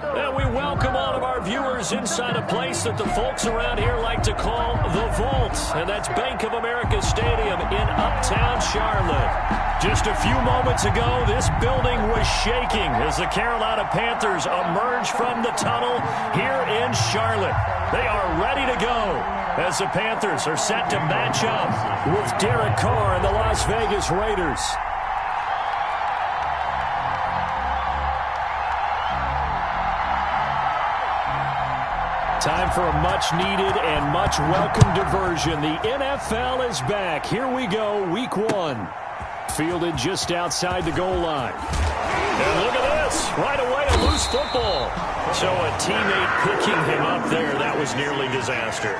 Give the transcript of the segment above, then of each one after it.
And we welcome all of our viewers inside a place that the folks around here like to call the Vault. And that's Bank of America Stadium in Uptown Charlotte. Just a few moments ago, this building was shaking as the Carolina Panthers emerged from the tunnel here in Charlotte. They are ready to go as the Panthers are set to match up with Derek Carr and the Las Vegas Raiders. Time for a much-needed and much-welcome diversion. The NFL is back. Here we go, Week 1. Fielded just outside the goal line. And look at this. Right away, a loose football. So a teammate picking him up there, that was nearly disaster.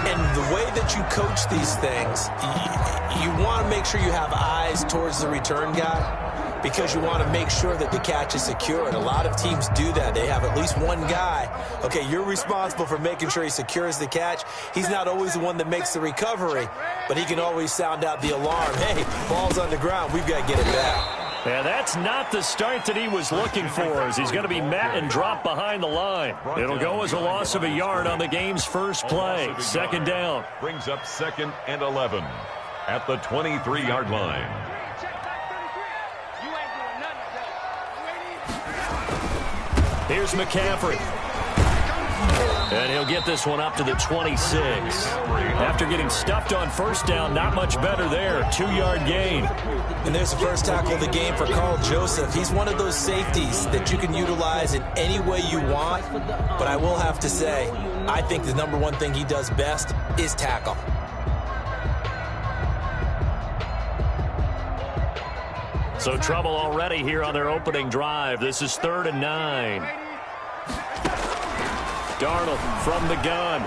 And the way that you coach these things, you want to make sure you have eyes towards the return guy, because you want to make sure that the catch is secure. And a lot of teams do that. They have at least one guy. Okay, you're responsible for making sure he secures the catch. He's not always the one that makes the recovery, but he can always sound out the alarm. Hey, ball's on the ground. We've got to get it back. Yeah, that's not the start that he was looking for, as he's going to be met and dropped behind the line. It'll go as a loss of a yard on the game's first play. Second down. Brings up 2nd and 11 at the 23-yard line. Here's McCaffrey. And he'll get this one up to the 26. After getting stuffed on first down, not much better there. 2-yard gain. And there's the first tackle of the game for Carl Joseph. He's one of those safeties that you can utilize in any way you want. But I will have to say, I think the number one thing he does best is tackle. So trouble already here on their opening drive. This is 3rd and 9. Darnold from the gun.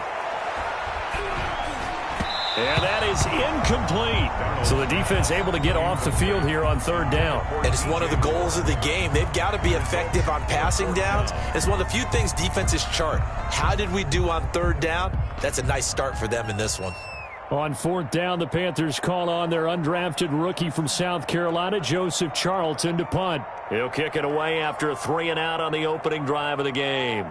And that is incomplete. So the defense able to get off the field here on 3rd down. And it's one of the goals of the game. They've got to be effective on passing downs. It's one of the few things defenses chart. How did we do on 3rd down? That's a nice start for them in this one. On 4th down, the Panthers call on their undrafted rookie from South Carolina, Joseph Charlton, to punt. He'll kick it away after a 3-and-out on the opening drive of the game.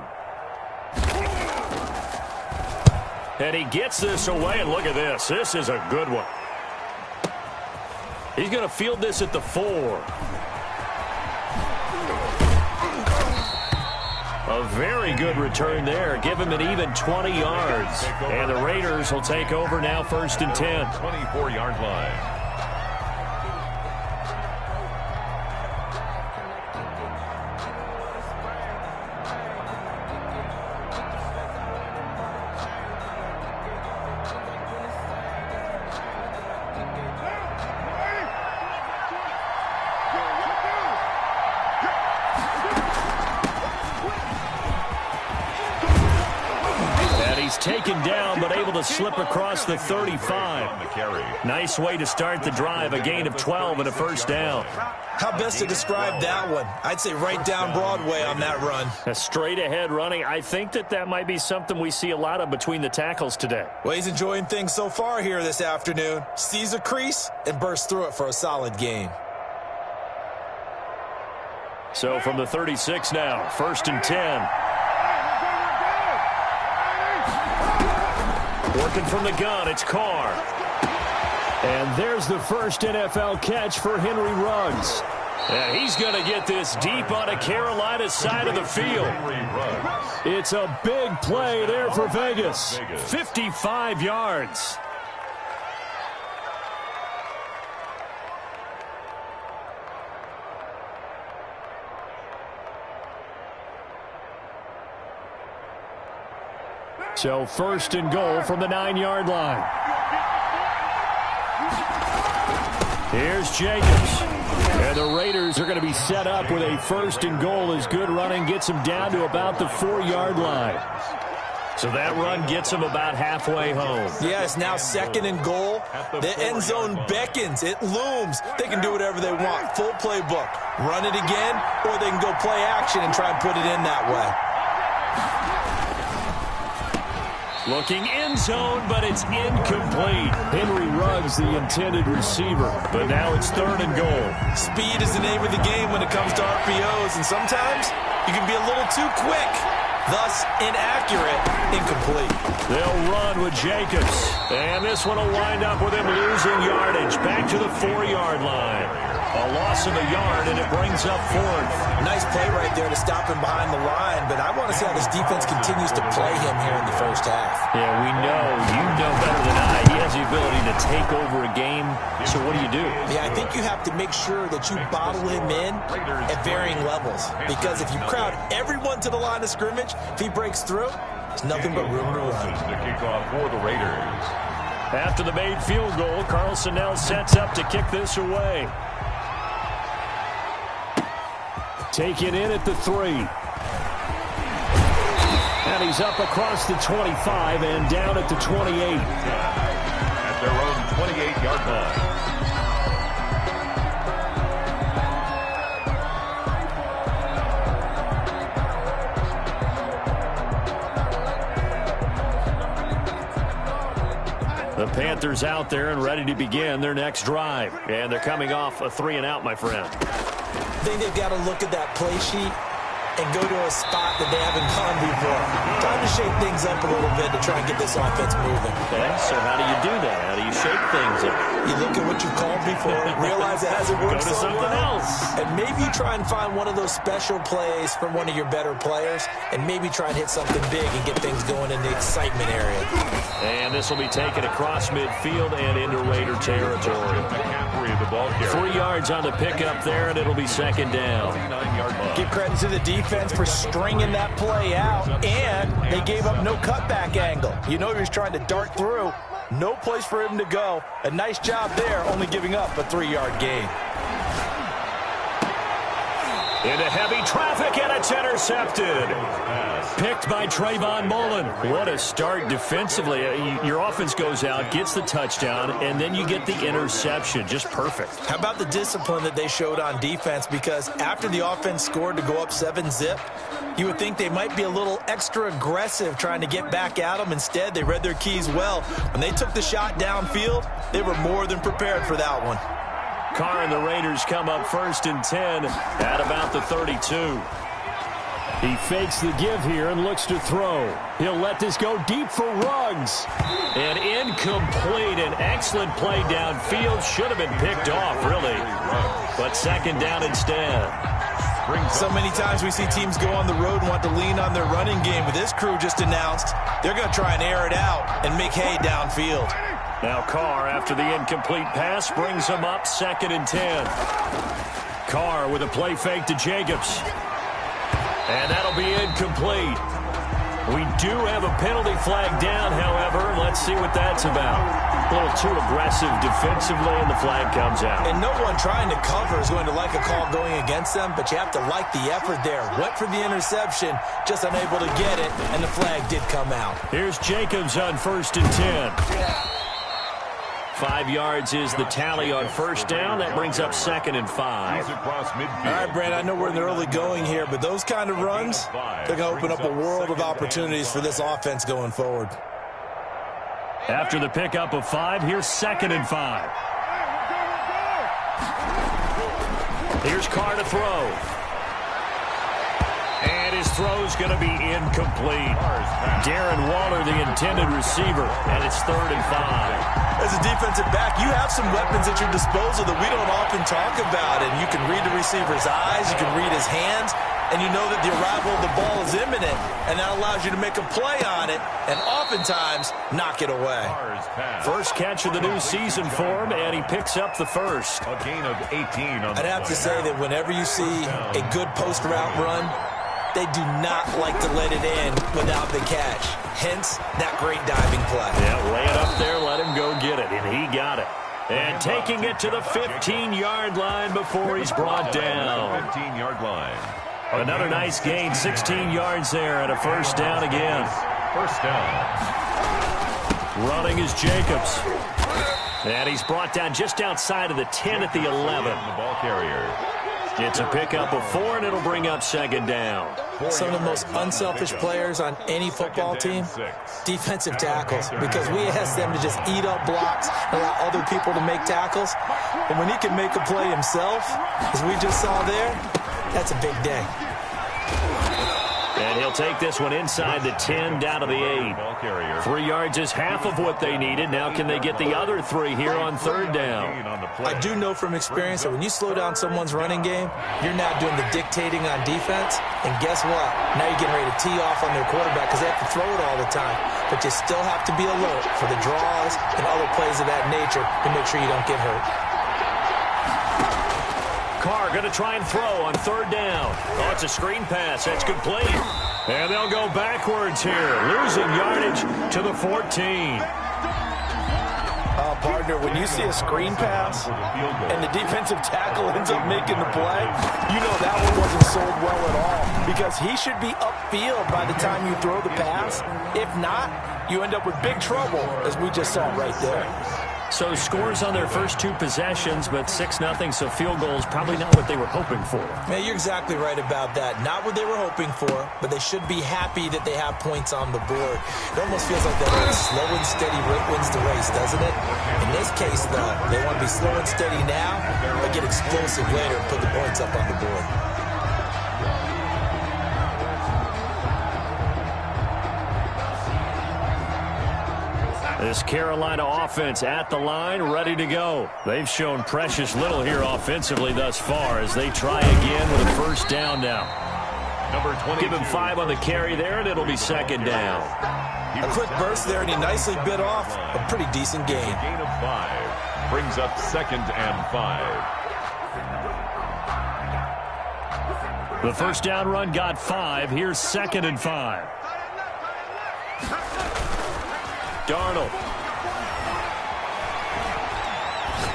And he gets this away, and look at this. This is a good one. He's going to field this at the 4. A very good return there. Give him an even 20 yards. And the Raiders will take over now, 1st and 10. 24-yard line. Taken down, but able to slip across the 35. Nice way to start the drive, a gain of 12 and a first down. How best to describe that one? I'd say right down Broadway on that run. A straight ahead running. I think that might be something we see a lot of between the tackles today. Well, he's enjoying things so far here this afternoon. Sees a crease and bursts through it for a solid gain. So from the 36 now, 1st and 10. Working from the gun, it's Carr. And there's the first NFL catch for Henry Ruggs. And he's going to get this deep on a Carolina side of the field. It's a big play there for Vegas. 55 yards. So 1st and goal from the 9-yard line. Here's Jacobs. And the Raiders are going to be set up with a 1st and goal as good running gets them down to about the 4-yard line. So that run gets them about halfway home. Yeah, it's now 2nd and goal. The end zone beckons. It looms. They can do whatever they want. Full playbook. Run it again, or they can go play action and try and put it in that way. Looking in zone, but it's incomplete. Henry Ruggs, the intended receiver. But now it's 3rd and goal. Speed is the name of the game when it comes to RPOs, and sometimes you can be a little too quick. Thus, inaccurate, incomplete. They'll run with Jacobs. And this one will wind up with him losing yardage. Back to the 4-yard line. A loss of a yard, and it brings up 4th. Nice play right there to stop him behind the line, but I want to see how this defense continues to play him here in the first half. Yeah, we know. You know better than I. He has the ability to take over a game. So what do? Yeah, I think you have to make sure that you bottle him in at varying levels. Because if you crowd everyone to the line of scrimmage, if he breaks through, there's nothing but room to run. The kickoff for the Raiders. After the made field goal, Carlson now sets up to kick this away. Taken in at the 3. And he's up across the 25 and down at the 28. At their own 28-yard line. The Panthers out there and ready to begin their next drive. And they're coming off a 3-and-out, my friend. I think they've got to look at that play sheet and go to a spot that they haven't gone before. Time to shake things up a little bit to try and get this offense moving. Okay, so how do you do that? How do you shake things up? You look at what you've called before, realize it hasn't worked Go to so something well, else. and maybe you try and find one of those special plays from one of your better players, and maybe try and hit something big and get things going in the excitement area. And this will be taken across midfield and into Raider territory. 3 yards on the pickup there, and it'll be 2nd down. Give credit to the defense for stringing that play out, and they gave up no cutback angle. You know he was trying to dart through. No place for him to go. A nice job there, only giving up a 3-yard gain. Into heavy traffic, and it's intercepted. Picked by Trayvon Mullen. What a start defensively. Your offense goes out, gets the touchdown, and then you get the interception. Just perfect. How about the discipline that they showed on defense? Because after the offense scored to go up 7-zip, you would think they might be a little extra aggressive trying to get back at them. Instead, they read their keys well. When they took the shot downfield, they were more than prepared for that one. Carr and the Raiders come up 1st and 10 at about the 32. He fakes the give here and looks to throw. He'll let this go deep for Ruggs. And incomplete. An excellent play downfield. Should have been picked off, really. But 2nd down instead. So many times we see teams go on the road and want to lean on their running game. But this crew just announced they're going to try and air it out and make hay downfield. Now Carr, after the incomplete pass, brings him up 2nd and 10. Carr with a play fake to Jacobs. And that'll be incomplete. We do have a penalty flag down, however. Let's see what that's about. A little too aggressive defensively, and the flag comes out. And no one trying to cover is going to like a call going against them, but you have to like the effort there. Went for the interception, just unable to get it, and the flag did come out. Here's Jacobs on 1st and 10. 5 yards is the tally on 1st down. That brings up 2nd and 5. All right, Brand, I know we're in the early going here, but those kind of runs, they're going to open up a world of opportunities for this offense going forward. After the pickup of 5, here's 2nd and 5. Here's Carr to throw. And his throw's going to be incomplete. Darren Waller, the intended receiver, and it's 3rd and 5. As a defensive back, you have some weapons at your disposal that we don't often talk about. And you can read the receiver's eyes, you can read his hands, and you know that the arrival of the ball is imminent. And that allows you to make a play on it and oftentimes knock it away. First catch of the new season for him, and he picks up the first. A gain of 18 on the I'd have to say that whenever you see a good post route run, they do not like to let it in without the catch. Hence, that great diving play. Yeah, lay it up there, let him go get it, and he got it. And taking it to the 15-yard line before he's brought down. 15-yard line. Another nice gain, 16 yards there, and a 1st down again. 1st down. Running is Jacobs. And he's brought down just outside of the 10 at the 11. The ball carrier. It's a pickup of 4, and it'll bring up second down. Some of the most unselfish players on any football team, defensive tackles, because we ask them to just eat up blocks, allow other people to make tackles. And when he can make a play himself, as we just saw there, that's a big day. And he'll take this one inside the 10, down to the 8. 3 yards is half of what they needed. Now can they get the other 3 here on third down? I do know from experience that when you slow down someone's running game, you're now doing the dictating on defense. And guess what? Now you're getting ready to tee off on their quarterback because they have to throw it all the time. But you still have to be alert for the draws and other plays of that nature to make sure you don't get hurt. Carr going to try and throw on third down. Oh, it's a screen pass. That's complete. And they'll go backwards here, losing yardage to the 14. Partner, when you see a screen pass and the defensive tackle ends up making the play, you know that one wasn't sold well at all because he should be upfield by the time you throw the pass. If not, you end up with big trouble, as we just saw right there. So scores on their first 2 possessions, but 6-0, so field goal is probably not what they were hoping for. Man, you're exactly right about that. Not what they were hoping for, but they should be happy that they have points on the board. It almost feels like that old slow and steady wins the race, doesn't it? In this case, though, they want to be slow and steady now, but get explosive later and put the points up on the board. This Carolina offense at the line, ready to go. They've shown precious little here offensively thus far as they try again with a first down now. Number 20. Give him 5 on the carry there, and it'll be second down. A quick burst there, and he nicely bit off a pretty decent gain. Gain of 5 brings up 2nd and 5. The first down run got 5. Here's 2nd and 5. Darnold.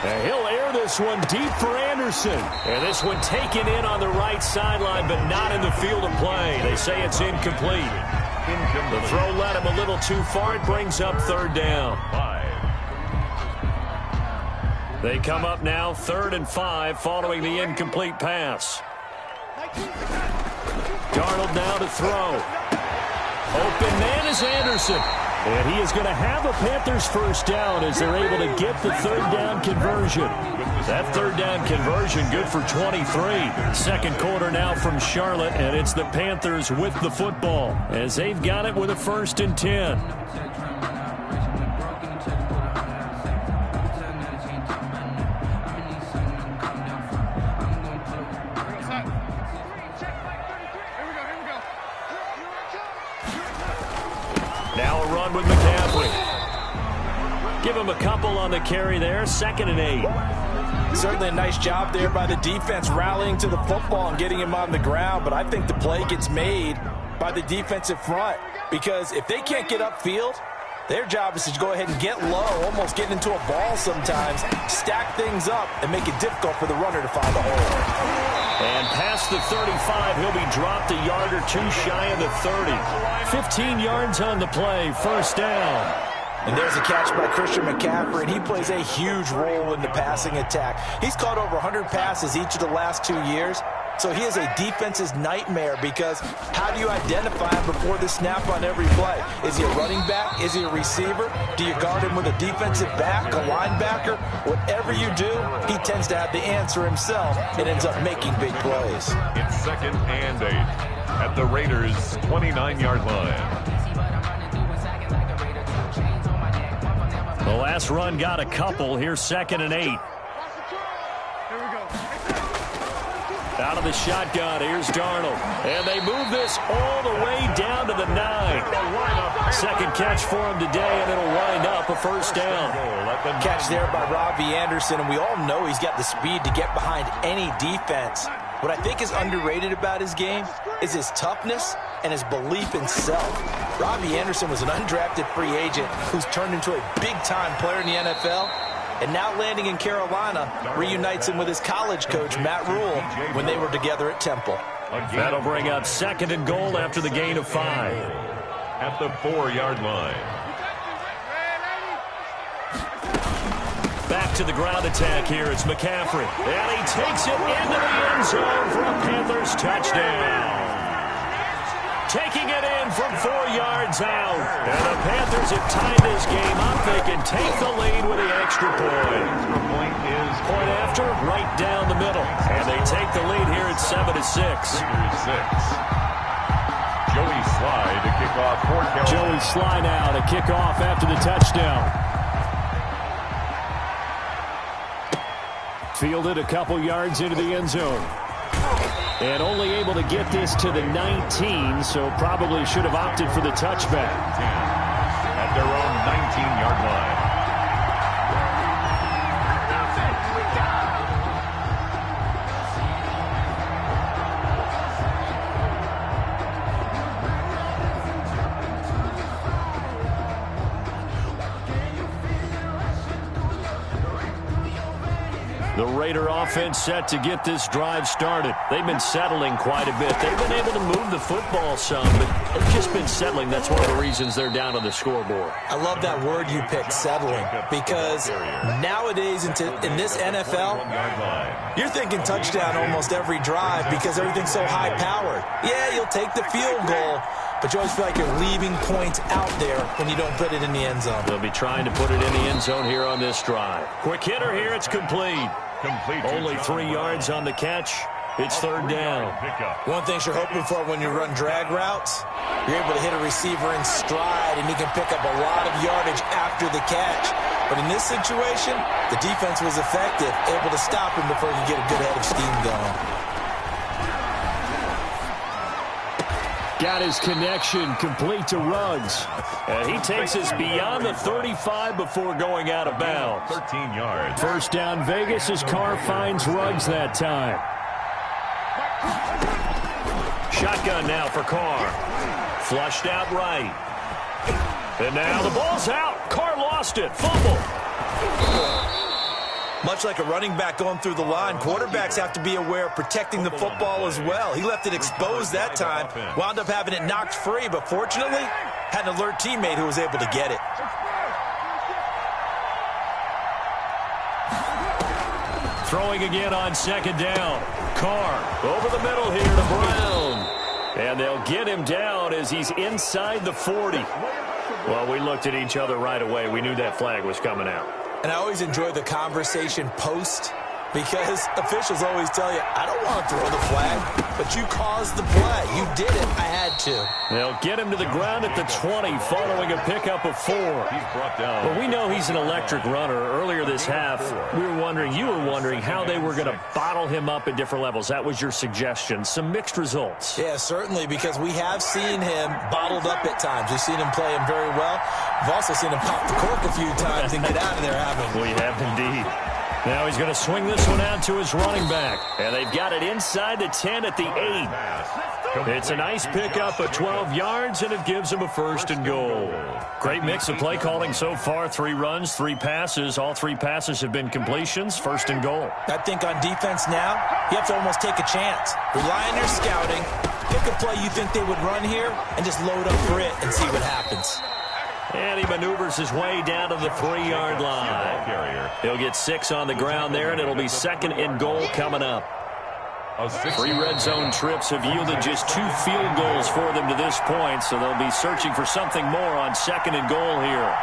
And he'll air this one deep for Anderson. And this one taken in on the right sideline, but not in the field of play. They say it's incomplete. The throw led him a little too far. It brings up third down. 5. They come up now 3rd and 5 following the incomplete pass. Darnold now to throw. Open man is Anderson. And he is going to have a Panthers first down as they're able to get the third down conversion. That third down conversion good for 23. Second quarter now from Charlotte, and it's the Panthers with the football as they've got it with a 1st and 10. Now a run with McCaffrey. Give him a couple on the carry there. 2nd and 8. Certainly a nice job there by the defense rallying to the football and getting him on the ground, but I think the play gets made by the defensive front because if they can't get upfield, their job is to go ahead and get low, almost get into a ball sometimes, stack things up, and make it difficult for the runner to find a hole. And past the 35, he'll be dropped a yard or 2 shy of the 30. 15 yards on the play, first down. And there's a catch by Christian McCaffrey, and he plays a huge role in the passing attack. He's caught over 100 passes each of the last 2 years, so he is a defense's nightmare because how do you identify him before the snap on every play? Is he a running back? Is he a receiver? Do you guard him with a defensive back, a linebacker? Whatever you do, he tends to have the answer himself and ends up making big plays. It's 2nd and 8 at the Raiders' 29-yard line. The last run got a couple. Here's 2nd and 8. Out of the shotgun, here's Darnold. And they move this all the way down to the 9. Second catch for him today, and it'll wind up a first down. Catch there by Robbie Anderson, and we all know he's got the speed to get behind any defense. What I think is underrated about his game is his toughness and his belief in self. Robbie Anderson was an undrafted free agent who's turned into a big-time player in the NFL, and now landing in Carolina reunites him with his college coach, Matt Rule, when they were together at Temple. That'll bring up 2nd and goal after the gain of 5. At the 4-yard line. Back back to the ground attack here. It's McCaffrey. And he takes it into the end zone for a Panthers touchdown. Taking it in from 4 yards out. And the Panthers have tied this game up. They can take the lead with the extra point. Point after, right down the middle. And they take the lead here at 7-6. Joey Slye to kick off for Carolina. Joey Slye now to kick off after the touchdown. Fielded a couple yards into the end zone. And only able to get this to the 19, so probably should have opted for the touchback. At their own 19-yard line. The Raider offense set to get this drive started. They've been settling quite a bit. They've been able to move the football some, but they've just been settling. That's one of the reasons they're down on the scoreboard. I love that word you picked, settling, because nowadays in this NFL, you're thinking touchdown almost every drive because everything's so high-powered. Yeah, you'll take the field goal, but you always feel like you're leaving points out there when you don't put it in the end zone. They'll be trying to put it in the end zone here on this drive. Quick hitter here, it's complete. Only 3 yards on the catch. It's third down. One thing you're hoping for when you run drag routes, you're able to hit a receiver in stride, and he can pick up a lot of yardage after the catch. But in this situation, the defense was effective, able to stop him before he could get a good head of steam going. Got his connection complete to Ruggs. And he takes us beyond the 35 before going out of bounds. 13 yards. First down Vegas as Carr finds Ruggs that time. Shotgun now for Carr. Flushed out right. And now the ball's out. Carr lost it. Fumble. Much like a running back going through the line, quarterbacks have to be aware of protecting the football as well. He left it exposed that time, wound up having it knocked free, but fortunately, had an alert teammate who was able to get it. Throwing again on second down. Carr over the middle here to Brown. And they'll get him down as he's inside the 40. Well, we looked at each other right away. We knew that flag was coming out. And I always enjoy the conversation post because officials always tell you, I don't want to throw the flag, but you caused the play. You did it. I had to. They'll get him to the ground at the 20 following a pickup of 4. He's brought down. Well, we know he's an electric runner. Earlier this half, you were wondering how they were going to bottle him up at different levels. That was your suggestion. Some mixed results. Yeah, certainly, because we have seen him bottled up at times. We've seen him play him very well. We've also seen him pop the cork a few times and get out of there, haven't we? We have indeed. Now he's going to swing this one out to his running back. And they've got it inside the 10 at the 8. It's a nice pickup of 12 yards, and it gives him a first and goal. Great mix of play calling so far. 3 runs, 3 passes. All 3 passes have been completions. First and goal. I think on defense now, you have to almost take a chance. Rely on your scouting. Pick a play you think they would run here, and just load up for it and see what happens. And he maneuvers his way down to the 3-yard line. He'll get 6 on the ground there, and it'll be second and goal coming up. 3 red zone trips have yielded just 2 field goals for them to this point, so they'll be searching for something more on second and goal here.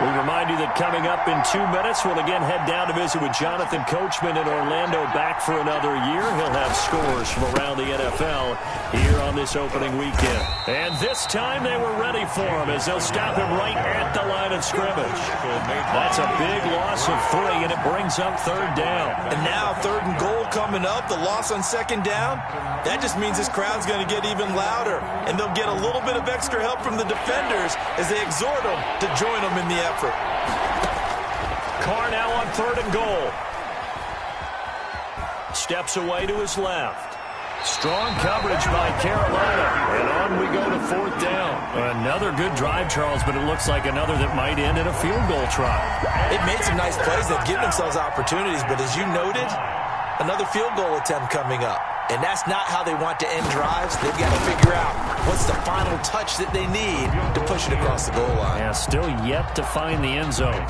We remind you that coming up in 2 minutes, we'll again head down to visit with Jonathan Coachman in Orlando, back for another year. He'll have scores from around the NFL here on this opening weekend. And this time they were ready for him as they'll stop him right at the line of scrimmage. That's a big loss of 3, and it brings up third down. And now third and goal coming up, the loss on second down. That just means this crowd's going to get even louder, and they'll get a little bit of extra help from the defenders as they exhort them to join them in the effort. Carr now on third and goal. Steps away to his left. Strong coverage by Carolina. And on we go to fourth down. Another good drive, Charles, but it looks like another that might end in a field goal try. They've made some nice plays. They've given themselves opportunities, but as you noted, another field goal attempt coming up. And that's not how they want to end drives. They've got to figure out what's the final touch that they need to push it across the goal line. Yeah, still yet to find the end zone.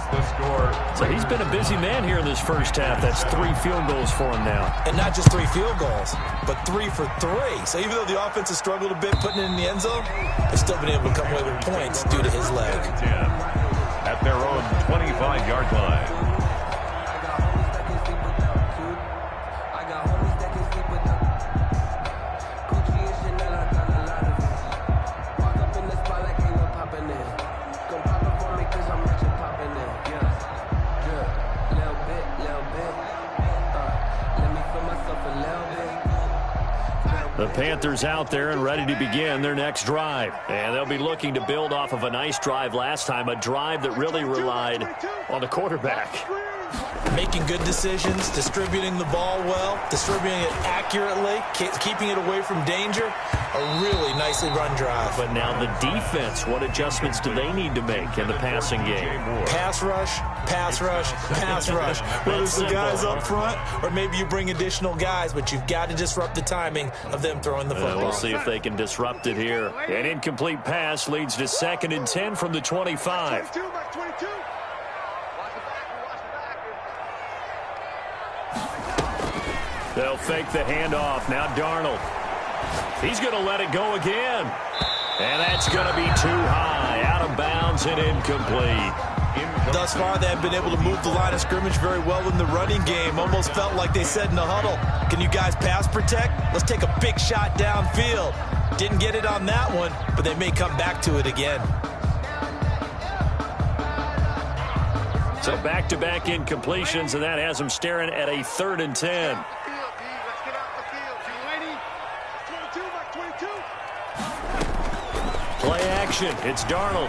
So he's been a busy man here in this first half. That's 3 field goals for him now. And not just 3 field goals, but 3 for 3. So even though the offense has struggled a bit putting it in the end zone, they've still been able to come away with points due to his leg. At their own 25-yard line. The Panthers out there and ready to begin their next drive. And they'll be looking to build off of a nice drive last time, a drive that really relied on the quarterback. Making good decisions, distributing the ball well, distributing it accurately, keeping it away from danger. A really nicely run drive. But now the defense, what adjustments do they need to make in the passing game? Pass rush, pass rush, pass rush. Whether it's the guys up front or maybe you bring additional guys, but you've got to disrupt the timing of them throwing the football. We'll see if they can disrupt it here. An incomplete pass leads to 2nd and 10 from the 25. They'll fake the handoff. Now Darnold. He's going to let it go again. And that's going to be too high. Out of bounds and incomplete. Thus far, they have been able to move the line of scrimmage very well in the running game. Almost felt like they said in the huddle, can you guys pass protect? Let's take a big shot downfield. Didn't get it on that one, but they may come back to it again. So back-to-back incompletions, and that has them staring at a 3rd and 10. Play action. It's Darnold.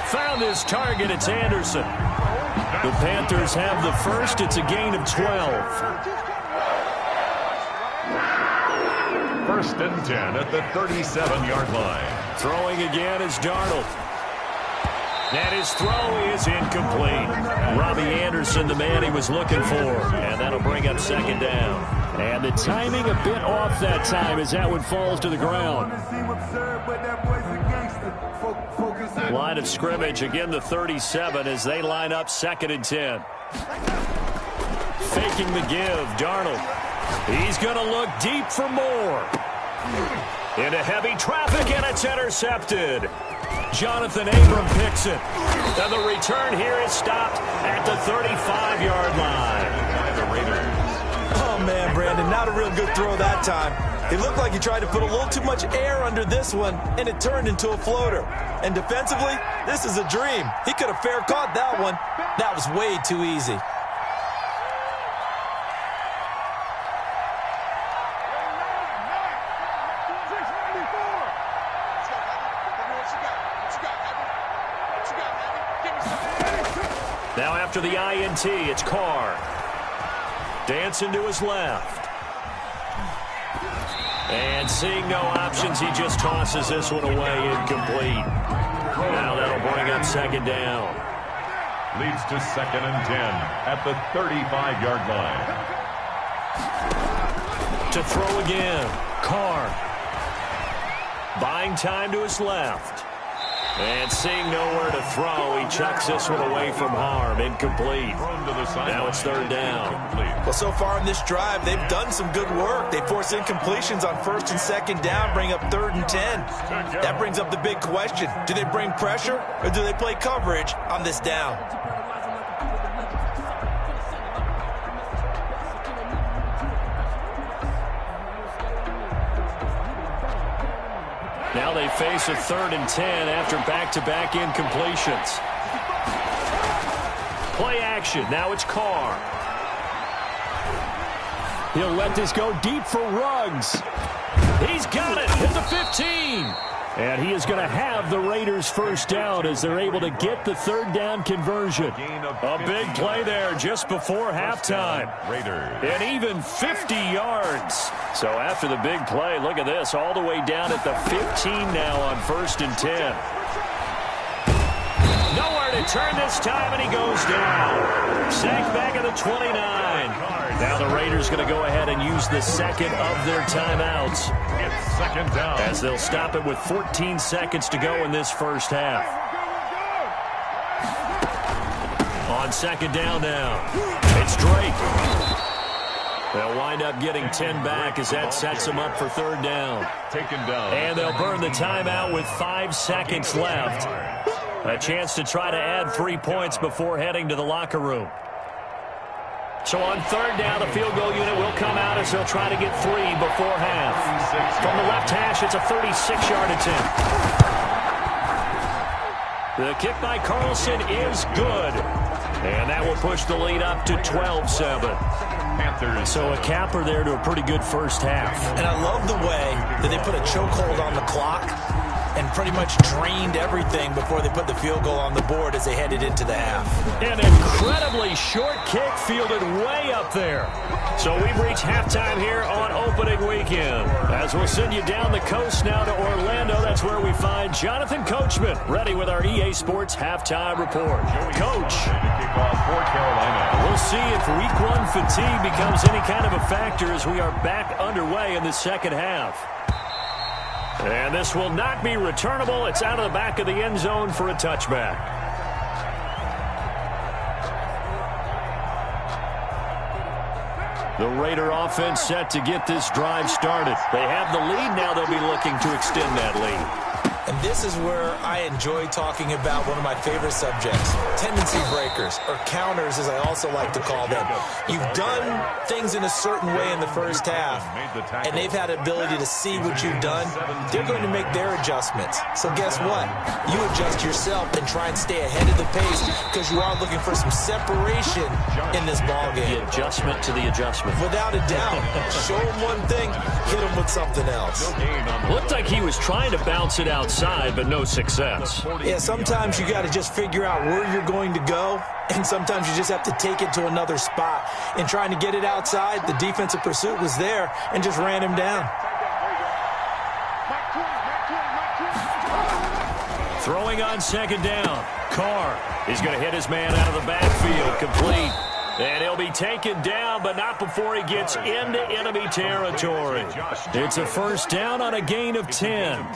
Found his target. It's Anderson. The Panthers have the first. It's a gain of 12. 1st and 10 at the 37-yard line. Throwing again is Darnold. And his throw is incomplete. Robbie Anderson, the man he was looking for. And that'll bring up 2nd down. And the timing a bit off that time as that one falls to the ground. Line of scrimmage, again the 37 as they line up 2nd and 10. Faking the give, Darnold. He's going to look deep for more. Into heavy traffic, and it's intercepted. Jonathan Abram picks it. And the return here is stopped at the 35-yard line. Oh, man, Brandon, not a real good throw that time. It looked like he tried to put a little too much air under this one, and it turned into a floater. And defensively, this is a dream. He could have fair caught that one. That was way too easy. Now after the INT, it's Carr. Dancing to his left. And seeing no options, he just tosses this one away, incomplete. Now that'll bring up 2nd down. Leads to 2nd and 10 at the 35-yard line. To throw again, Carr. Buying time to his left. And seeing nowhere to throw, he chucks this one away from harm. Incomplete. Now it's 3rd down. Well, so far in this drive, they've done some good work. They force incompletions on 1st and 2nd down, bring up 3rd and 10. That brings up the big question. Do they bring pressure or do they play coverage on this down? Now they face a 3rd and 10 after back-to-back incompletions. Play action. Now it's Carr. He'll let this go deep for Ruggs. He's got it at the 15. And he is going to have the Raiders' first down as they're able to get the 3rd down conversion. A big play there just before halftime. And even 50 yards. So after the big play, look at this, all the way down at the 15 now on 1st and 10. Nowhere to turn this time, and he goes down. Sacked back at the 29. Now the Raiders going to go ahead and use the second of their timeouts. It's second down. As they'll stop it with 14 seconds to go in this first half. On second down now, it's Drake. They'll wind up getting 10 back as that sets them up for third down. Taken down. And they'll burn the timeout with 5 seconds left. A chance to try to add 3 points before heading to the locker room. So on third down, the field goal unit will come out as they'll try to get 3 before half. From the left hash, it's a 36-yard attempt. The kick by Carlson is good. And that will push the lead up to 12-7. So a capper there to a pretty good first half. And I love the way that they put a chokehold on the clock and pretty much drained everything before they put the field goal on the board as they headed into the half. An incredibly short kick fielded way up there. So we've reached halftime here on opening weekend. As we'll send you down the coast now to Orlando, that's where we find Jonathan Coachman, ready with our EA Sports halftime report. Coach. We'll see if week 1 fatigue becomes any kind of a factor as we are back underway in the second half. And this will not be returnable. It's out of the back of the end zone for a touchback. The Raider offense set to get this drive started. They have the lead now. They'll be looking to extend that lead. And this is where I enjoy talking about one of my favorite subjects, tendency breakers, or counters as I also like to call them. You've done things in a certain way in the first half, and they've had the ability to see what you've done. They're going to make their adjustments. So guess what? You adjust yourself and try and stay ahead of the pace because you are looking for some separation in this ballgame. The adjustment to the adjustment. Without a doubt. Show them one thing, hit them with something else. Looked like he was trying to bounce it outside, but no success. Yeah, sometimes you got to just figure out where you're going to go, and sometimes you just have to take it to another spot. In trying to get it outside, the defensive pursuit was there and just ran him down. Throwing on second down. Carr is going to hit his man out of the backfield. Complete. And he'll be taken down, but not before he gets into enemy territory. It's a first down on a gain of 10.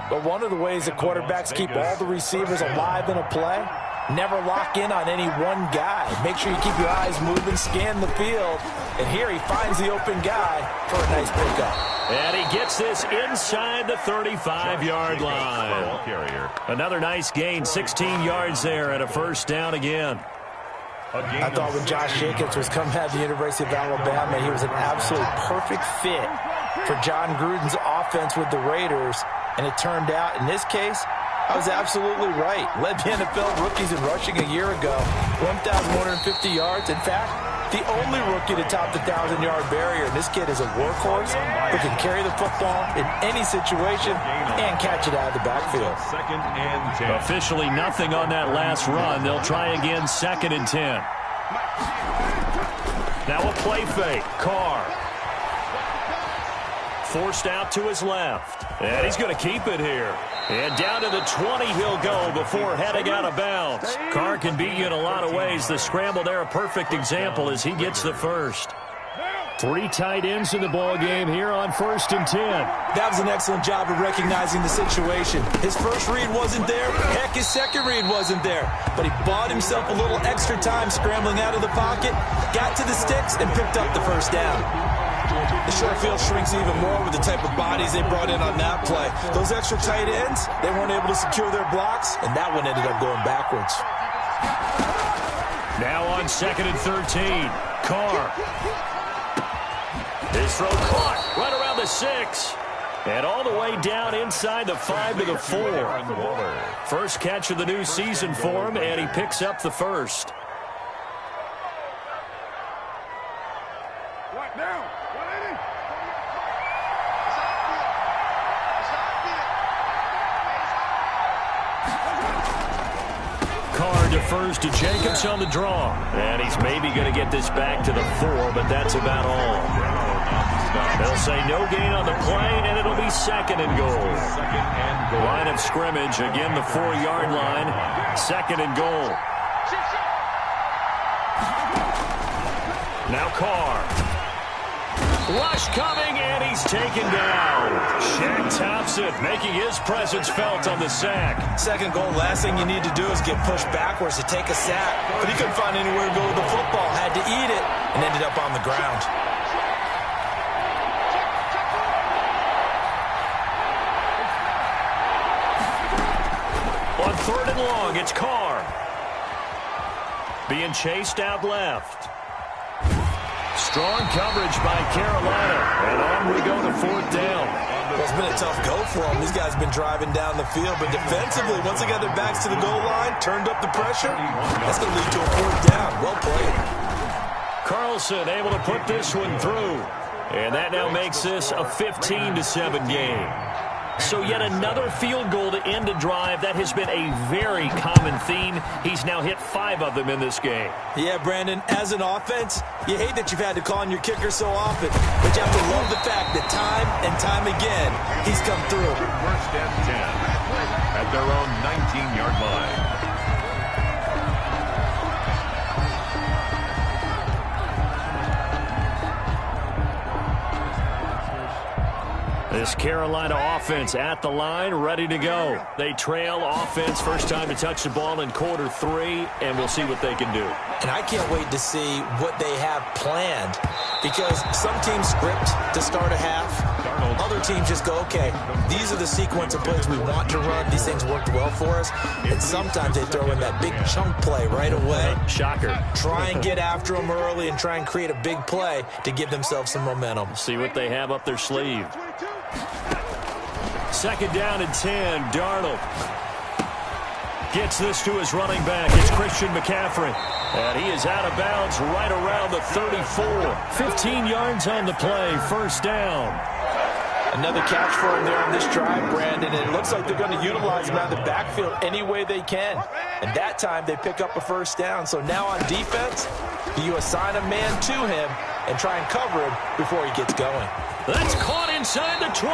But one of the ways that quarterbacks keep all the receivers alive in a play, never lock in on any one guy. Make sure you keep your eyes moving, scan the field. And here he finds the open guy for a nice pickup. And he gets this inside the 35-yard line. Another nice gain, 16 yards there, and a first down again. I thought when Josh Jacobs was coming out of the University of Alabama, he was an absolute perfect fit for John Gruden's offense with the Raiders. And it turned out, in this case, I was absolutely right. Led the NFL rookies in rushing a year ago, 1,150 yards. In fact, the only rookie to top the 1,000-yard barrier. And this kid is a workhorse who can carry the football in any situation and catch it out of the backfield. Second and 10. Officially nothing on that last run. They'll try again, second and 10. Now a play fake. Carr. Forced out to his left. And he's going to keep it here. And down to the 20 he'll go before heading out of bounds. Carr can beat you in a lot of ways. The scramble there, a perfect example as he gets the first. 3 tight ends in the ball game here on first and 10. That was an excellent job of recognizing the situation. His first read wasn't there. Heck, his second read wasn't there. But he bought himself a little extra time scrambling out of the pocket, got to the sticks, and picked up the first down. The short field shrinks even more with the type of bodies they brought in on that play. Those extra tight ends, they weren't able to secure their blocks, and that one ended up going backwards. Now on second and 13, Carr. His throw caught right around the 6. And all the way down inside the 5 to the 4. First catch of the new season for him, and he picks up the first. Carr defers to Jacobs on the draw. And he's maybe going to get this back to the 4, but that's about all. They'll say no gain on the play, and it'll be second and goal. Line of scrimmage, again the 4-yard line. Second and goal. Now Carr. Rush coming, and he's taken down. Shaq Thompson making his presence felt on the sack. Second goal, last thing you need to do is get pushed backwards to take a sack. But he couldn't find anywhere to go with the football, had to eat it, and ended up on the ground. On 3rd and long, it's Carr. Being chased out left. Strong coverage by Carolina. And on we go to 4th down. Well, it's been a tough go for them. These guys have been driving down the field. But defensively, once they got their backs to the goal line, turned up the pressure, that's going to lead to a 4th down. Well played. Carlson able to put this one through. And that now makes this a 15-7 game. So yet another field goal to end a drive. That has been a very common theme. He's now hit 5 of them in this game. Yeah, Brandon, as an offense, you hate that you've had to call on your kicker so often, but you have to love the fact that time and time again, he's come through. 1st and 10 at their own 19-yard line. This Carolina offense at the line, ready to go. They trail offense, first time to touch the ball in quarter 3, and we'll see what they can do. And I can't wait to see what they have planned, because some teams script to start a half. Other teams just go, okay, these are the sequence of plays we want to run. These things worked well for us. And sometimes they throw in that big chunk play right away. Shocker. Try and get after them early and try and create a big play to give themselves some momentum. See what they have up their sleeve. 2nd down and 10. Darnold gets this to his running back. It's Christian McCaffrey. And he is out of bounds right around the 34. 15 yards on the play. 1st down. Another catch for him there on this drive, Brandon. And it looks like they're going to utilize him out of the backfield any way they can. And that time they pick up a 1st down. So now on defense, do you assign a man to him and try and cover him before he gets going? That's caught inside the 20.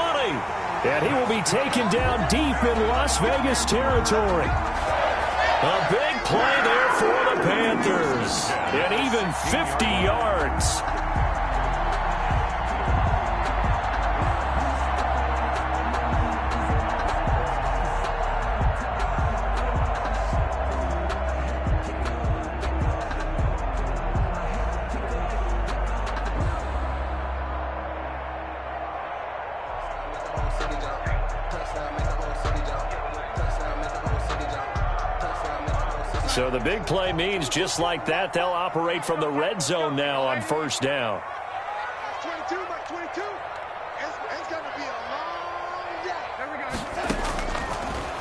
And he will be taken down deep in Las Vegas territory. A big play there for the Panthers. And even 50 yards. So the big play means just like that, they'll operate from the red zone now on 1st down. 22, by 22. It's going to be a long day. There we go.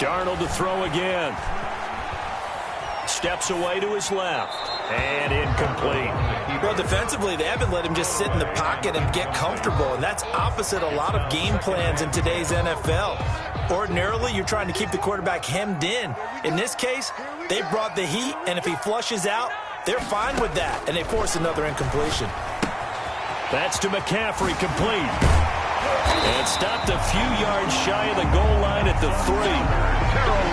Darnold to throw again. Steps away to his left. And incomplete. Well, defensively, they haven't let him just sit in the pocket and get comfortable, and that's opposite a lot of game plans in today's NFL. Ordinarily, you're trying to keep the quarterback hemmed in. In this case, they brought the heat, and if he flushes out, they're fine with that, and they force another incompletion. That's to McCaffrey, complete. And stopped a few yards shy of the goal line at the 3.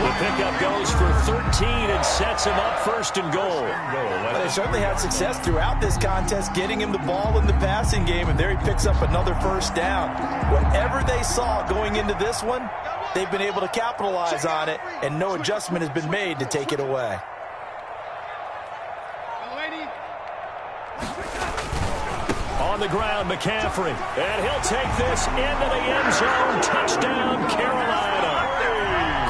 The pickup goes for 13 and sets him up 1st and goal. Well, they certainly had success throughout this contest, getting him the ball in the passing game, and there he picks up another 1st down. Whatever they saw going into this one, they've been able to capitalize on it, and no adjustment has been made to take it away. On the ground, McCaffrey. And he'll take this into the end zone. Touchdown, Carolina.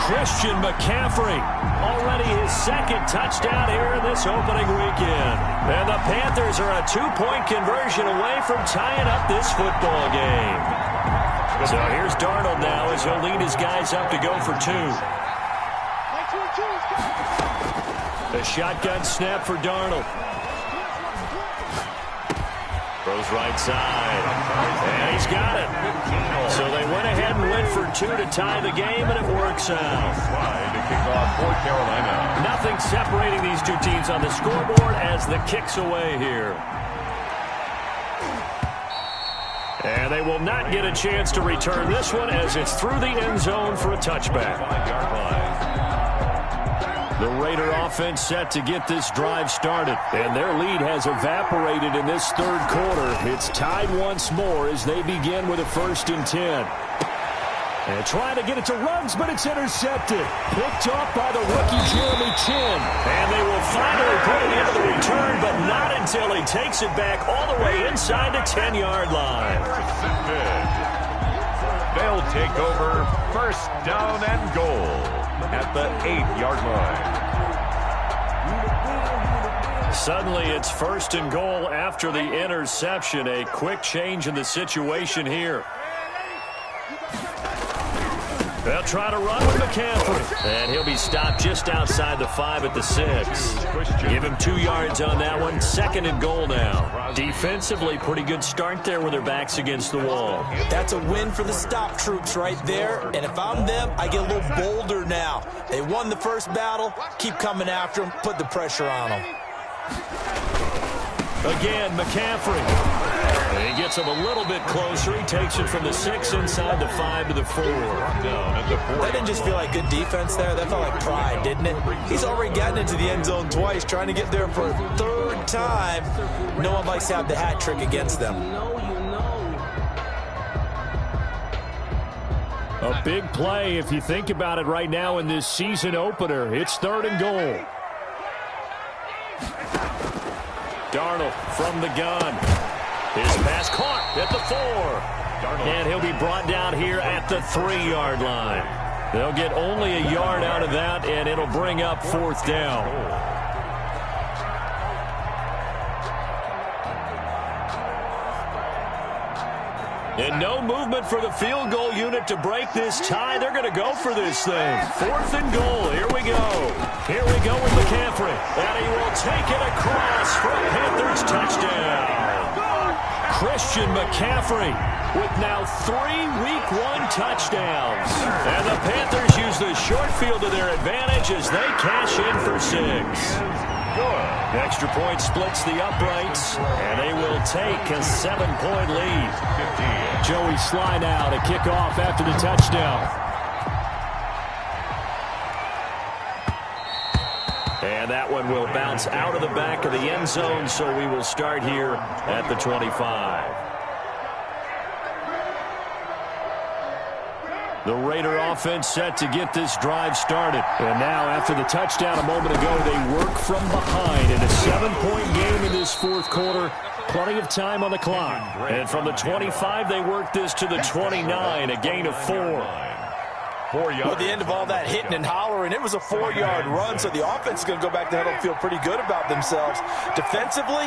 Christian McCaffrey, already his 2nd touchdown here in this opening weekend. And the Panthers are a 2-point conversion away from tying up this football game. So here's Darnold now as he'll lead his guys up to go for 2. The shotgun snap for Darnold. Throws right side. And he's got it. So they went ahead and went for 2 to tie the game, and it works out. To kick off for Carolina. Nothing separating these two teams on the scoreboard as the kick's away here. And they will not get a chance to return this one as it's through the end zone for a touchback. 5-yard line. The Raider offense set to get this drive started, and their lead has evaporated in this third quarter. It's tied once more as they begin with a 1st and 10. And trying to get it to Ruggs, but it's intercepted. Picked off by the rookie Jeremy Chinn. And they will finally put it into the return, but not until he takes it back all the way inside the 10-yard line. They'll take over 1st down and goal at the 8-yard line. Suddenly it's 1st and goal after the interception. A quick change in the situation here. They'll try to run with McCaffrey. And he'll be stopped just outside the 5 at the 6. Give him 2 yards on that one. 2nd and goal now. Defensively, pretty good start there with their backs against the wall. That's a win for the stop troops right there. And if I'm them, I get a little bolder now. They won the first battle. Keep coming after them. Put the pressure on them. Again, McCaffrey. And he gets him a little bit closer. He takes it from the 6 inside the 5 to the 4. That didn't just feel like good defense there. That felt like pride, didn't it? He's already gotten into the end zone twice, trying to get there for a 3rd time. No one likes to have the hat trick against them. A big play if you think about it right now in this season opener. It's 3rd and goal. Darnold from the gun. His pass caught at the 4. And he'll be brought down here at the 3-yard line. They'll get only a yard out of that, and it'll bring up 4th down. And no movement for the field goal unit to break this tie. They're going to go for this thing. 4th and goal. Here we go. Here we go with McCaffrey. And he will take it across for a Panthers touchdown. Christian McCaffrey with now 3 Week 1 touchdowns. And the Panthers use the short field to their advantage as they cash in for 6. The extra point splits the uprights, and they will take a 7-point lead. Joey Sly now to kick off after the touchdown. And that one will bounce out of the back of the end zone, so we will start here at the 25. The Raider offense set to get this drive started. And now, after the touchdown a moment ago, they work from behind in a 7-point game in this 4th quarter. Plenty of time on the clock. And from the 25, they work this to the 29, a gain of 4. At the end of all that hitting and hollering, it was a 4-yard run, so the offense is going to go back to huddle and feel pretty good about themselves. Defensively,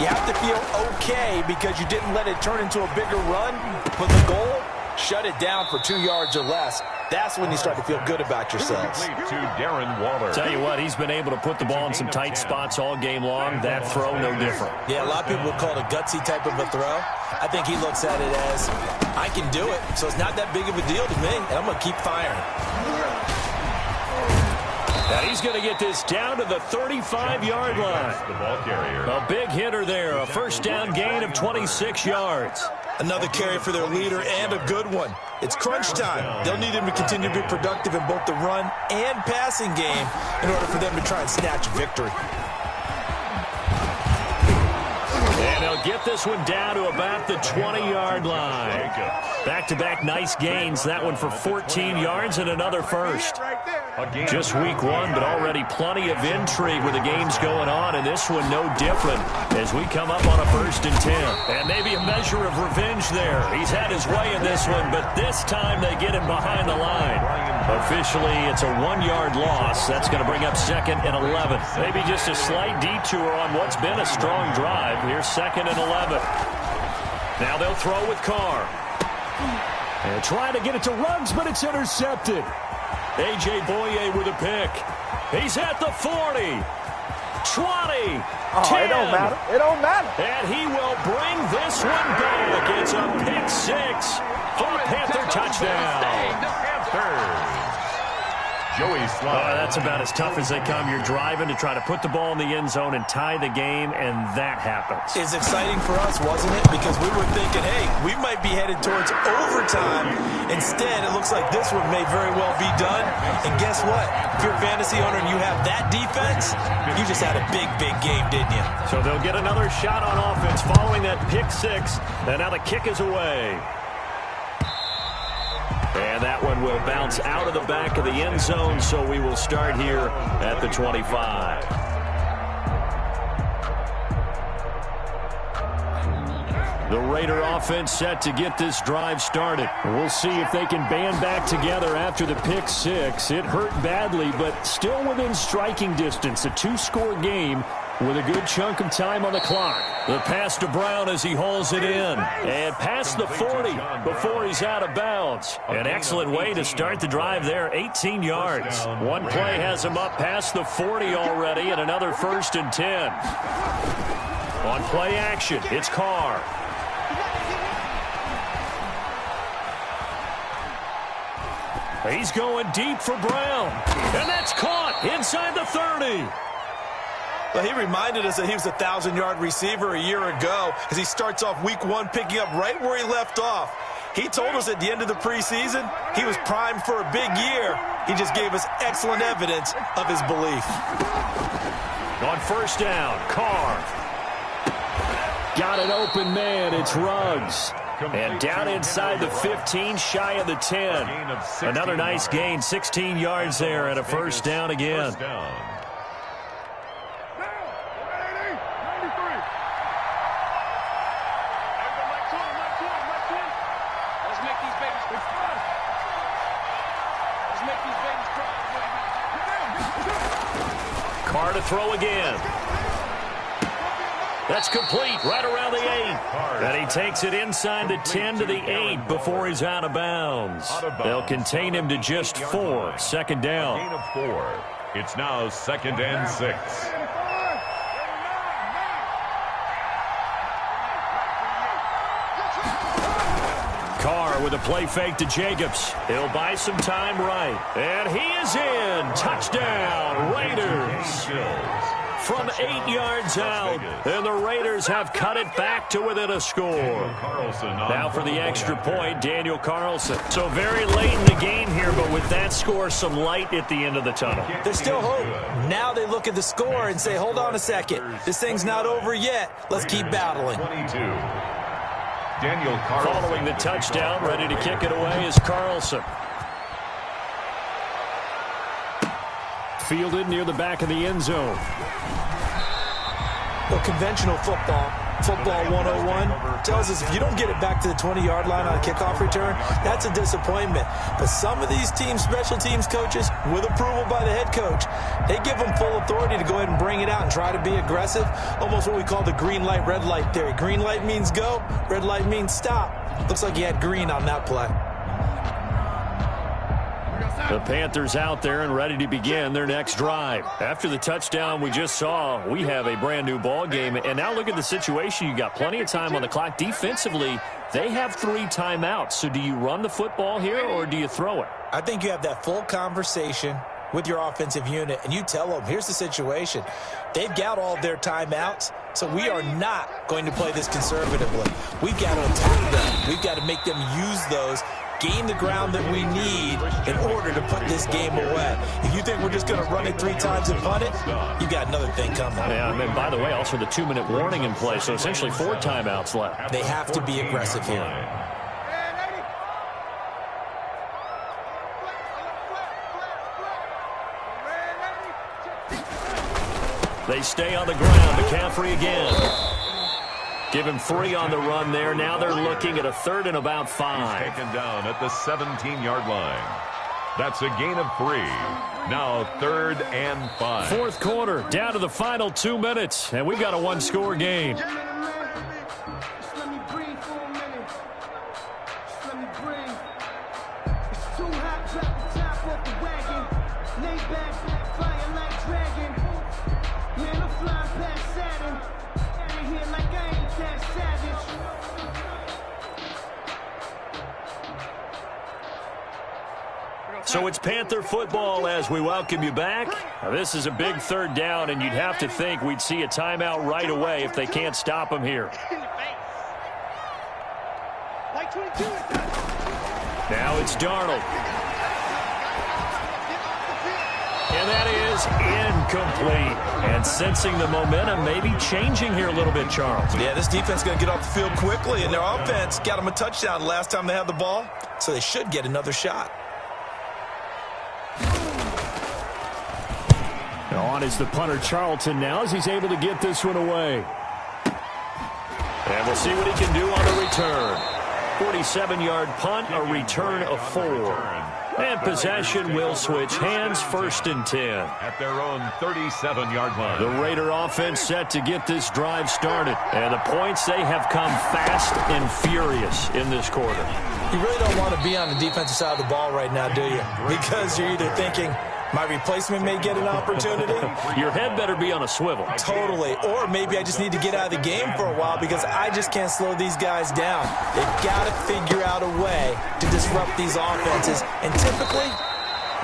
you have to feel okay because you didn't let it turn into a bigger run, but the goal, shut it down for 2 yards or less. That's when you start to feel good about yourselves. To Darren Waller. Tell you what, he's been able to put the ball in some tight spots all game long. That throw, no different. Yeah, a lot of people would call it a gutsy type of a throw. I think he looks at it as, I can do it, so it's not that big of a deal to me, and I'm going to keep firing. Now he's going to get this down to the 35-yard line. The ball carrier. A big hitter there, a 1st down gain of 26 yards. Another carry for their leader and a good one. It's crunch time. They'll need him to continue to be productive in both the run and passing game in order for them to try and snatch victory. And they'll get this one down to about the 20-yard line. Back-to-back nice gains. That one for 14 yards and another 1st. Just week 1, but already plenty of intrigue with the games going on, and this one no different as we come up on a 1st and 10. And maybe a measure of revenge there. He's had his way in this one, but this time they get him behind the line. Officially, it's a 1-yard loss. That's going to bring up 2nd and 11. Maybe just a slight detour on what's been a strong drive. Here's 2nd and 11. Now they'll throw with Carr. And trying to get it to Ruggs, but it's intercepted. A.J. Boye with a pick. He's at the 40. 20. 10. It don't matter. It don't matter. And he will bring this one back. It's a pick 6 for a Panther touchdown. Joey Slye. That's about as tough as they come. You're driving to try to put the ball in the end zone and tie the game, and that happens. It's exciting for us, wasn't it? Because we were thinking, hey, we might be headed towards overtime. Instead, it looks like this one may very well be done. And guess what? If you're a fantasy owner and you have that defense, you just had a big, big game, didn't you? So they'll get another shot on offense following that pick six. And now the kick is away. And that one will bounce out of the back of the end zone, so we will start here at the 25. The Raider offense set to get this drive started. We'll see if they can band back together after the pick six. It hurt badly, but still within striking distance. A two-score game with a good chunk of time on the clock. The pass to Brown as he hauls it in. And past the 40 before he's out of bounds. An excellent way to start the drive there, 18 yards. One play has him up past the 40 already, and another 1st and 10. On play action, it's Carr. He's going deep for Brown. And that's caught inside the 30. Well, he reminded us that he was a 1,000-yard receiver a year ago as he starts off week 1 picking up right where he left off. He told us at the end of the preseason he was primed for a big year. He just gave us excellent evidence of his belief. On 1st down, Carr. Got an open man. It's Ruggs. And down inside the 15, shy of the 10. Another nice gain, 16 yards there, and a 1st down again. Carr to throw again. That's complete right around the 8. And he takes it inside the 10 to the 8 before he's out of bounds. They'll contain him to just 4. 2nd down. Gain of 4. It's now 2nd and 6. Carr with a play fake to Jacobs. He'll buy some time right. And he is in. Touchdown, Raiders. From 8 yards out, and the Raiders have cut it back to within a score. Now for the extra point, Daniel Carlson. So very late in the game here, but with that score, some light at the end of the tunnel. There's still hope. Now they look at the score and say, hold on a second. This thing's not over yet. Let's keep battling. 22. Daniel Carlson. Following the touchdown, ready to kick it away is Carlson. Fielded near the back of the end zone. Well, conventional football 101 tells us if you don't get it back to the 20-yard line on a kickoff return, that's a disappointment. But some of these teams, special teams coaches, with approval by the head coach, they give them full authority to go ahead and bring it out and try to be aggressive. Almost what we call the green light, red light theory. Green light means go, red light means stop. Looks like he had green on that play. The Panthers out there and ready to begin their next drive. After the touchdown we just saw, we have a brand new ball game. And now look at the situation. You got plenty of time on the clock. Defensively, they have 3 timeouts. So do you run the football here or do you throw it? I think you have that full conversation with your offensive unit, and you tell them, here's the situation. They've got all their timeouts, so we are not going to play this conservatively. We've got to attack them. We've got to make them use those, gain the ground that we need in order to put this game away. If you think we're just going to run it 3 times and punt it, you got another thing coming. Yeah, and by the way, also the 2-minute warning in play, so essentially 4 timeouts left. They have to be aggressive here. They stay on the ground. McCaffrey again. Give him 3 on the run there. Now they're looking at a 3rd and about 5. He's taken down at the 17-yard line. That's a gain of 3. Now 3rd and 5. 4th quarter, down to the final 2 minutes, and we got a 1-score game. So it's Panther football as we welcome you back. Now, this is a big third down, and you'd have to think we'd see a timeout right away if they can't stop them here. Now it's Darnold. And that is incomplete. And sensing the momentum, maybe changing here a little bit, Charles. Yeah, this defense is going to get off the field quickly, and their offense got them a touchdown last time they had the ball, so they should get another shot. On is the punter, Charlton, now as he's able to get this one away. And we'll see what he can do on the return. 47-yard punt, a return of 4. And possession will switch hands, 1st and 10. At their own 37-yard line. The Raider offense set to get this drive started. And the points, they have come fast and furious in this quarter. You really don't want to be on the defensive side of the ball right now, do you? Because you're either thinking, my replacement may get an opportunity. Your head better be on a swivel. Totally. Or maybe I just need to get out of the game for a while because I just can't slow these guys down. They've got to figure out a way to disrupt these offenses. And typically,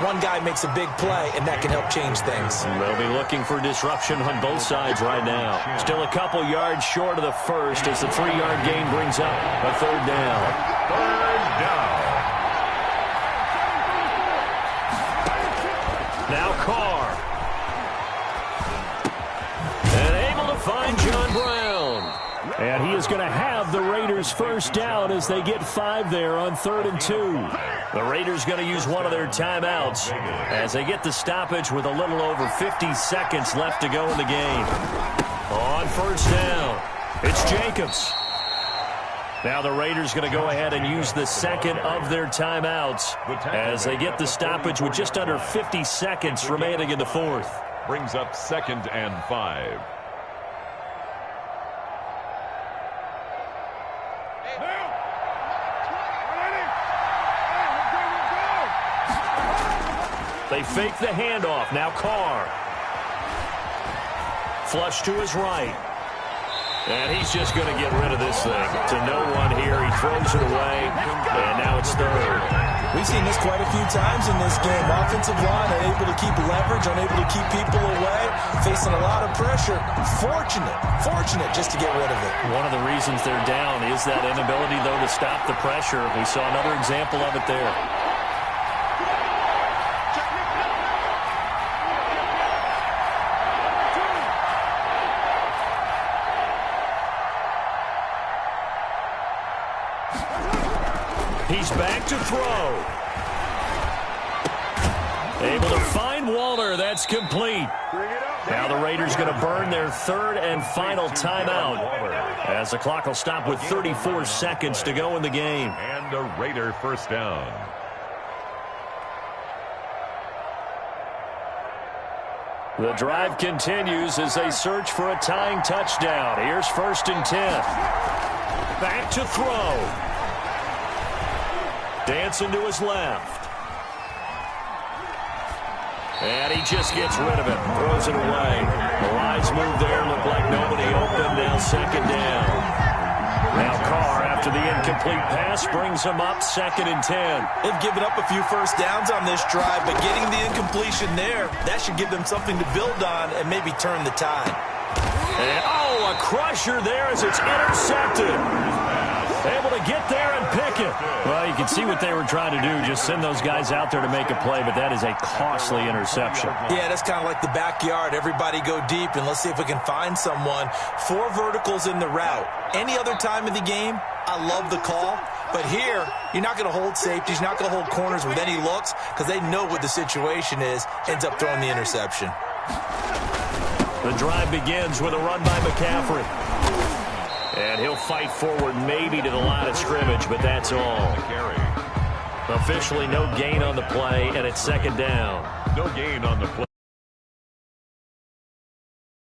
one guy makes a big play, and that can help change things. They'll be looking for disruption on both sides right now. Still a couple yards short of the first as the 3-yard gain brings up a 3rd down. 3rd down. Now Carr. And able to find John Brown. And he is going to have the Raiders' 1st down as they get 5 there on 3rd and 2. The Raiders going to use one of their timeouts as they get the stoppage with a little over 50 seconds left to go in the game. On 1st down, it's Jacobs. Now the Raiders going to go ahead and use the 2nd of their timeouts as they get the stoppage with just under 50 seconds remaining in the 4th. Brings up 2nd and 5. They fake the handoff. Now Carr. Flush to his right. And he's just going to get rid of this thing to no one here. He throws it away, and now it's 3rd. We've seen this quite a few times in this game. Offensive line unable to keep leverage, unable to keep people away, facing a lot of pressure. Fortunate just to get rid of it. One of the reasons they're down is that inability, though, to stop the pressure. We saw another example of it there. He's back to throw. Able to find Waller. That's complete. Now the Raiders going to burn their 3rd and final timeout as the clock will stop with 34 seconds to go in the game. And a Raider 1st down. The drive continues as they search for a tying touchdown. Here's 1st and 10. Back to throw. Dancing to his left. And he just gets rid of it. Throws it away. The lines move there. Look like nobody open. Now 2nd down. Now Carr, after the incomplete pass, brings him up 2nd and 10. They've given up a few 1st downs on this drive, but getting the incompletion there, that should give them something to build on and maybe turn the tide. And, a crusher there as it's intercepted. Able to get there and pick it. Well, you can see what they were trying to do, just send those guys out there to make a play, but that is a costly interception. Yeah, that's kind of like the backyard. Everybody go deep, and let's see if we can find someone. 4 verticals in the route. Any other time of the game, I love the call. But here, you're not going to hold safeties, you're not going to hold corners with any looks because they know what the situation is, ends up throwing the interception. The drive begins with a run by McCaffrey. And he'll fight forward maybe to the line of scrimmage, but that's all. Officially no gain on the play, and it's 2nd down. No gain on the play.